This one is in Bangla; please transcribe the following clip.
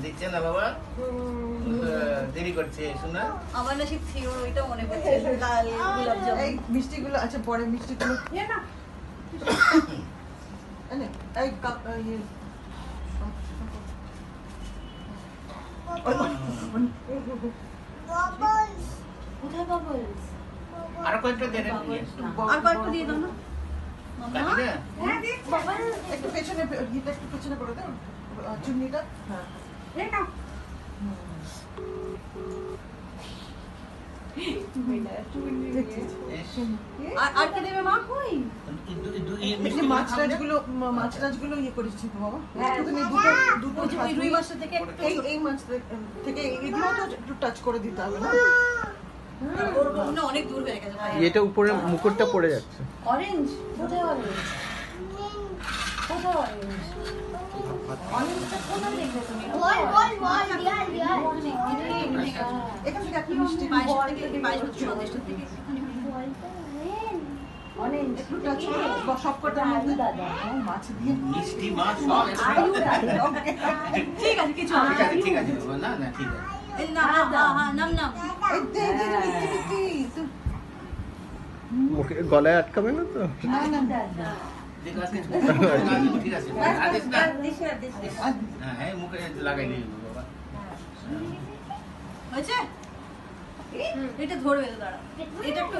দেখছে না বাবা দেরি করছে শোনা আমার না সেই থিওর ওইটা মনে পড়ছে লাল গোলাপ জামুন এই মিষ্টিগুলো আচ্ছা পরে মিষ্টিগুলো এ না আরে এই ইয়ে কোথায় বাবলস আর কয়েকটা দে রে আর কয়েকটা দিয়ে দাও না মামা কাটি দে হ্যাঁ দেখ বাবলস একটু পেছনে এটা একটু পেছনে পড়ে দাও চুন্নিটা হ্যাঁ এ না আর কি দেবে মা কই এই যে মাছ টাছগুলো ইয়ে করেছি তো বাবা একটুখানি দুটো ওই রুই মাছের থেকে এই মাছ থেকে এগুলো তো একটু টাচ করে দিতে হবে না ওর না অনেক দূর হয়ে গেছে ভাই এটা উপরে মুকুটটা পড়ে যাচ্ছে। অরেঞ্জ কোথায় অরেঞ্জ কোথায় অরেঞ্জ অরেঞ্জটা কোথায় দেখলে তুমি এখান থেকে একটা মিষ্টি বাইশ থেকে অরেঞ্জ একটু টাচ করে সব কটা মাছ দিয়ে মিষ্টি মাছ সব ঠিক আছে কিছু ঠিক আছে বাবা না না ঠিক আছে এই না নাম নাম এই দে মিষ্টি মুখে গলায় আটকাবে না তো? না ঠিক আছে ঠিক আছে আদেশ না হ্যাঁ মুখে লাগাই দিই বাবা হয়েছে এটা ধরবে তো দাঁড়া এটা একটু